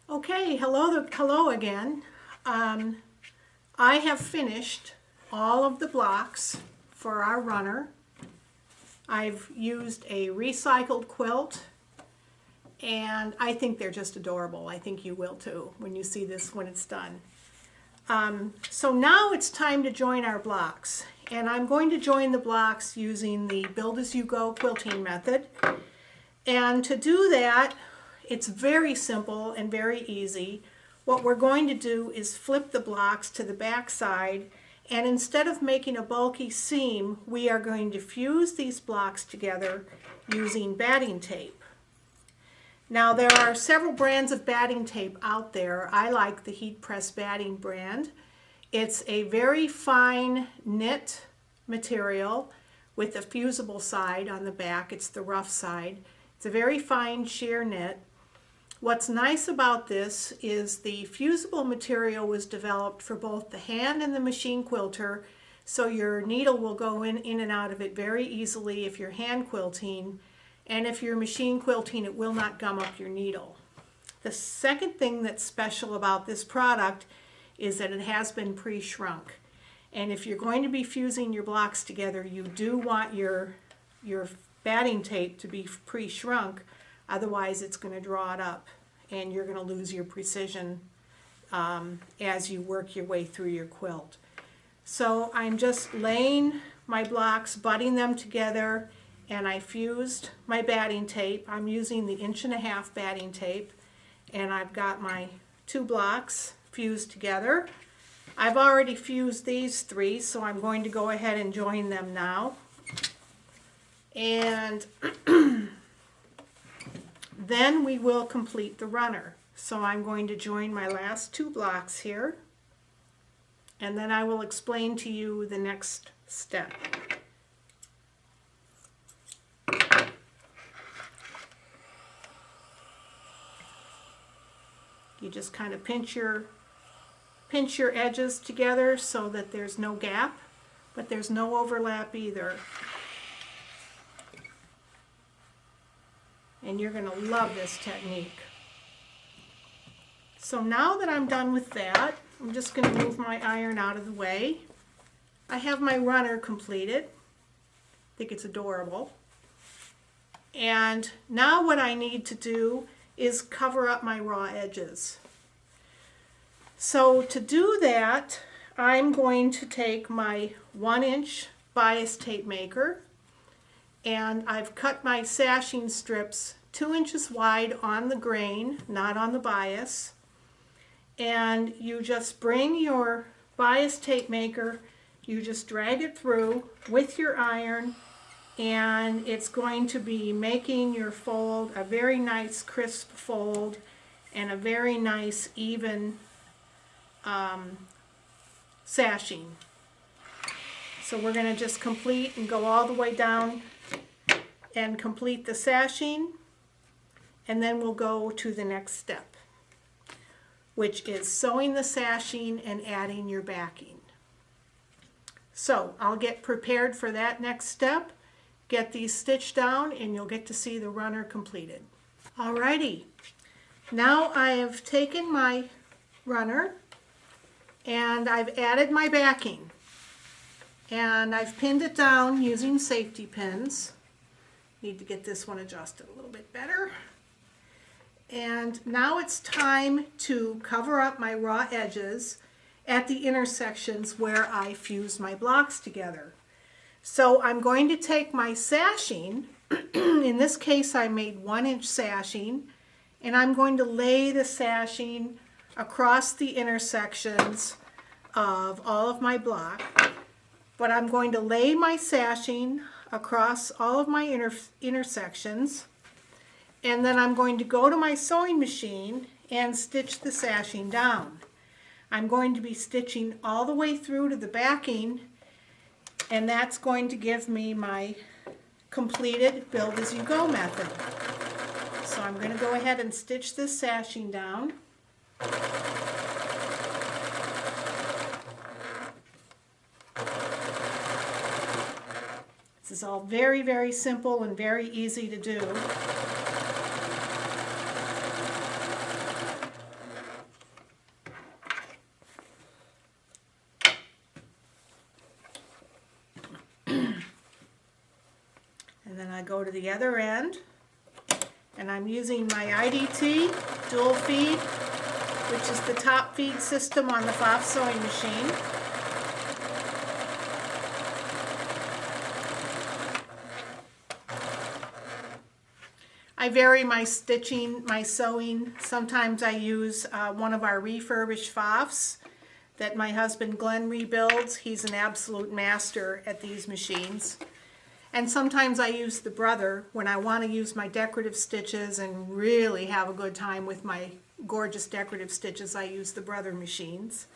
Okay, hello again. I have finished all of the blocks for our runner. I've used a recycled quilt, and I think they're just adorable. I think you will too when you see this when it's done. So now it's time to join our blocks, and I'm going to join the blocks using the build-as-you-go quilting method. And to do that, it's very simple and very easy. What we're going to do is flip the blocks to the back side, and instead of making a bulky seam, we are going to fuse these blocks together using batting tape. Now there are several brands of batting tape out there. I like the heat press batting brand. It's a very fine knit material with a fusible side on the back. It's the rough side. It's a very fine sheer knit. What's nice about this is the fusible material was developed for both the hand and the machine quilter, so your needle will go in and out of it very easily if you're hand quilting, and if you're machine quilting, it will not gum up your needle. The second thing that's special about this product is that it has been pre-shrunk, and if you're going to be fusing your blocks together, you do want your batting tape to be pre-shrunk. Otherwise it's going to draw it up and you're going to lose your precision as you work your way through your quilt. So I'm just laying my blocks, butting them together, and I fused my batting tape. I'm using the 1.5" batting tape, and I've got my 2 blocks fused together. I've already fused these 3, so I'm going to go ahead and join them now. And then we will complete the runner. So I'm going to join my last 2 blocks here, and then I will explain to you the next step. You just kind of pinch your edges together so that there's no gap, but there's no overlap either. And you're going to love this technique. So now that I'm done with that, I'm just going to move my iron out of the way. I have my runner completed. I think it's adorable. And now what I need to do is cover up my raw edges. So to do that, I'm going to take my 1-inch bias tape maker, and I've cut my sashing strips 2 inches wide on the grain, not on the bias. And you just bring your bias tape maker, you just drag it through with your iron, and it's going to be making your fold a very nice crisp fold and a very nice even sashing. So we're going to just complete and go all the way down and complete the sashing, and then we'll go to the next step, which is sewing the sashing and adding your backing. So I'll get prepared for that next step, get these stitched down, and you'll get to see the runner completed. Alrighty, now I have taken my runner and I've added my backing, and I've pinned it down using safety pins. Need to get this one adjusted a little bit better. And now it's time to cover up my raw edges at the intersections where I fused my blocks together. So I'm going to take my sashing, in this case I made 1-inch sashing, and I'm going to lay the sashing across the intersections of all of my block. But I'm going to lay my sashing across all of my intersections, and then I'm going to go to my sewing machine and stitch the sashing down. I'm going to be stitching all the way through to the backing, and that's going to give me my completed build-as-you-go method. So I'm going to go ahead and stitch this sashing down. This is all very, very simple and very easy to do. go to the other end, and I'm using my IDT dual feed, which is the top feed system on the Pfaff sewing machine. I vary my stitching, my sewing. Sometimes I use one of our refurbished Pfaffs that my husband Glenn rebuilds. He's an absolute master at these machines. And sometimes I use the Brother when I want to use my decorative stitches and really have a good time with my gorgeous decorative stitches. I use the Brother machines.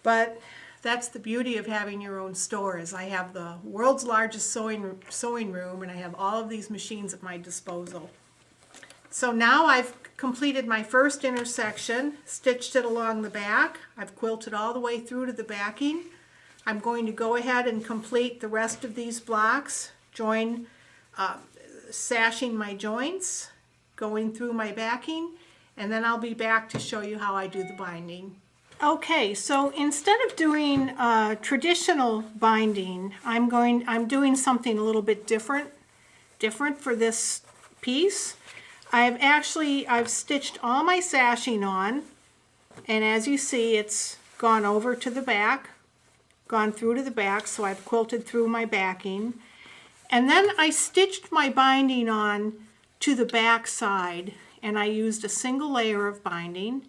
But that's the beauty of having your own store, is I have the world's largest sewing room, and I have all of these machines at my disposal. So now I've completed my first intersection, stitched it along the back. I've quilted all the way through to the backing. I'm going to go ahead and complete the rest of these blocks, sashing my joints, going through my backing, and then I'll be back to show you how I do the binding. Okay, so instead of doing traditional binding, I'm doing something a little bit different for this piece. I've stitched all my sashing on, and as you see, it's gone over to the back, gone through to the back, so I've quilted through my backing. And then I stitched my binding on to the back side, and I used a single layer of binding.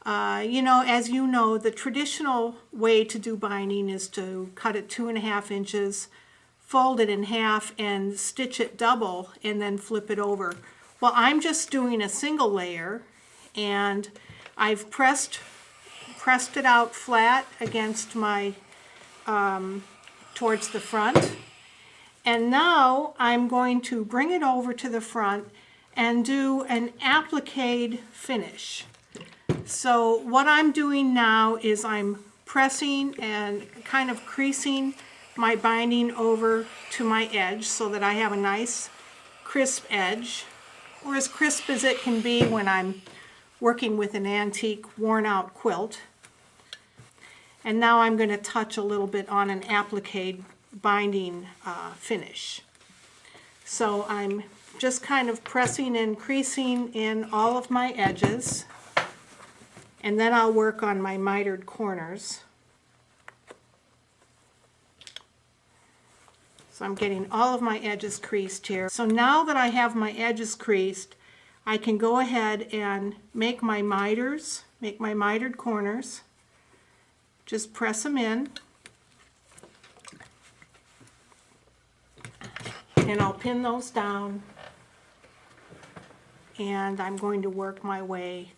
As you know, the traditional way to do binding is to cut it 2.5 inches, fold it in half, and stitch it double, and then flip it over. Well, I'm just doing a single layer, and I've pressed it out flat against my towards the front, and now I'm going to bring it over to the front and do an appliqued finish. So what I'm doing now is I'm pressing and kind of creasing my binding over to my edge so that I have a nice crisp edge, or as crisp as it can be when I'm working with an antique worn out quilt. And now I'm going to touch a little bit on an appliqued binding finish. So I'm just kind of pressing and creasing in all of my edges, and then I'll work on my mitered corners. So I'm getting all of my edges creased here. So now that I have my edges creased, I can go ahead and make my miters, make my mitered corners. Just press them in, and I'll pin those down, and I'm going to work my way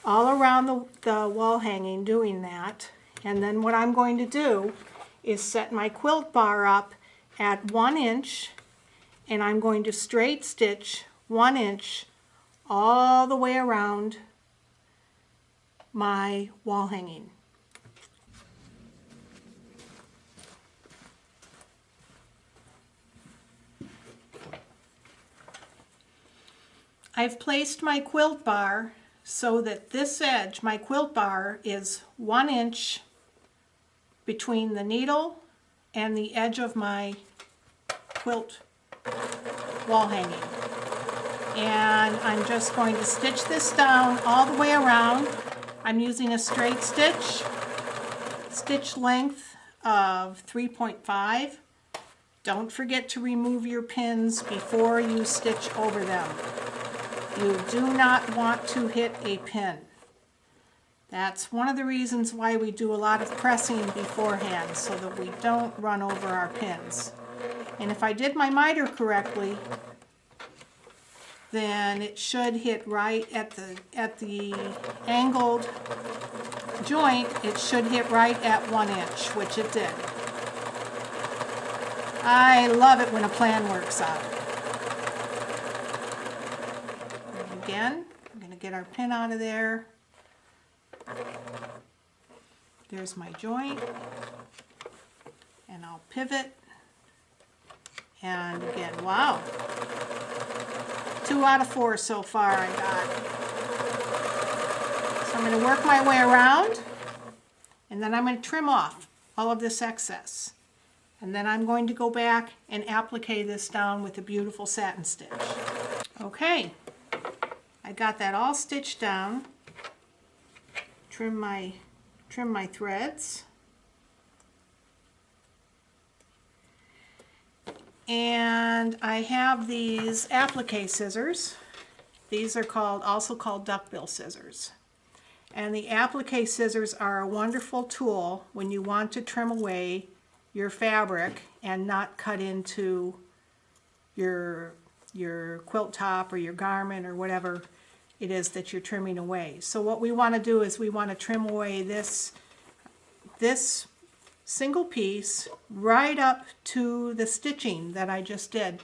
all around the wall hanging doing that. And then what I'm going to do is set my quilt bar up at 1 inch, and I'm going to straight stitch 1 inch all the way around my wall hanging. I've placed my quilt bar so that this edge, my quilt bar, is 1 inch between the needle and the edge of my quilt wall hanging. And I'm just going to stitch this down all the way around. I'm using a straight stitch length of 3.5. Don't forget to remove your pins before you stitch over them. You do not want to hit a pin. That's one of the reasons why we do a lot of pressing beforehand, so that we don't run over our pins. And if I did my miter correctly, then it should hit right at the angled joint. It should hit right at 1 inch, which it did. I love it when a plan works out. Again, I'm going to get our pin out of there. There's my joint, and I'll pivot, and again, wow, 2 out of 4 so far I got. So I'm going to work my way around, and then I'm going to trim off all of this excess. And then I'm going to go back and applique this down with a beautiful satin stitch. Okay, I got that all stitched down. Trim my threads. And I have these applique scissors. These are also called Duckbill Scissors. And the applique scissors are a wonderful tool when you want to trim away your fabric and not cut into your quilt top or your garment or whatever it is that you're trimming away. So what we want to do is we want to trim away this single piece right up to the stitching that I just did.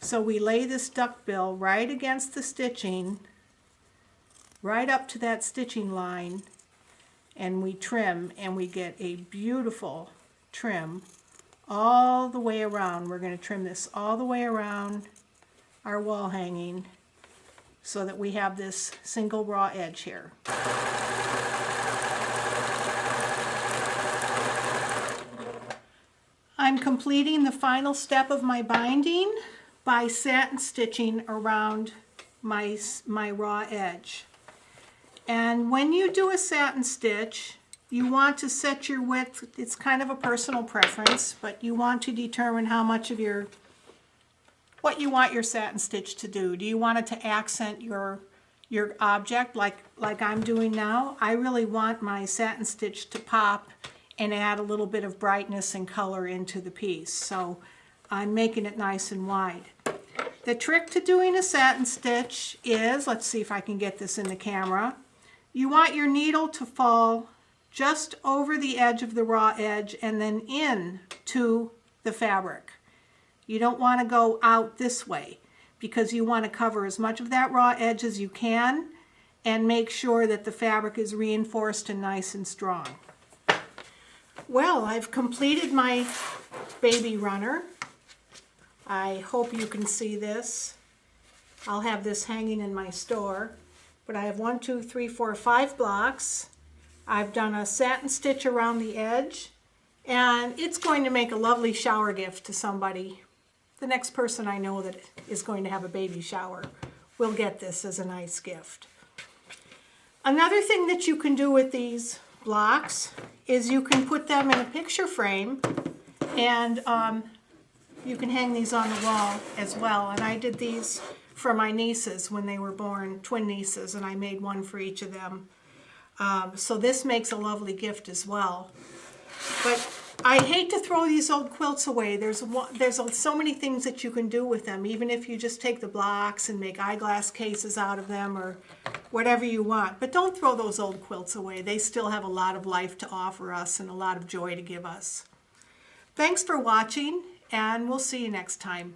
So we lay this duckbill right against the stitching, right up to that stitching line, and we trim, and we get a beautiful trim all the way around. We're going to trim this all the way around our wall hanging so that we have this single raw edge here. I'm completing the final step of my binding by satin stitching around my raw edge. And when you do a satin stitch, you want to set your width. It's kind of a personal preference, but you want to determine how much of what you want your satin stitch to do. Do you want it to accent your object like I'm doing now? I really want my satin stitch to pop and add a little bit of brightness and color into the piece. So I'm making it nice and wide. The trick to doing a satin stitch is, let's see if I can get this in the camera, you want your needle to fall just over the edge of the raw edge and then in to the fabric. You don't want to go out this way because you want to cover as much of that raw edge as you can and make sure that the fabric is reinforced and nice and strong. Well, I've completed my baby runner. I hope you can see this. I'll have this hanging in my store. But I have 1, 2, 3, 4, 5 blocks. I've done a satin stitch around the edge, and it's going to make a lovely shower gift to somebody. The next person I know that is going to have a baby shower will get this as a nice gift. Another thing that you can do with these blocks is you can put them in a picture frame, and you can hang these on the wall as well. And I did these for my nieces when they were born, twin nieces, and I made one for each of them. So this makes a lovely gift as well. But I hate to throw these old quilts away. There's so many things that you can do with them, even if you just take the blocks and make eyeglass cases out of them or whatever you want. But don't throw those old quilts away. They still have a lot of life to offer us and a lot of joy to give us. Thanks for watching, and we'll see you next time.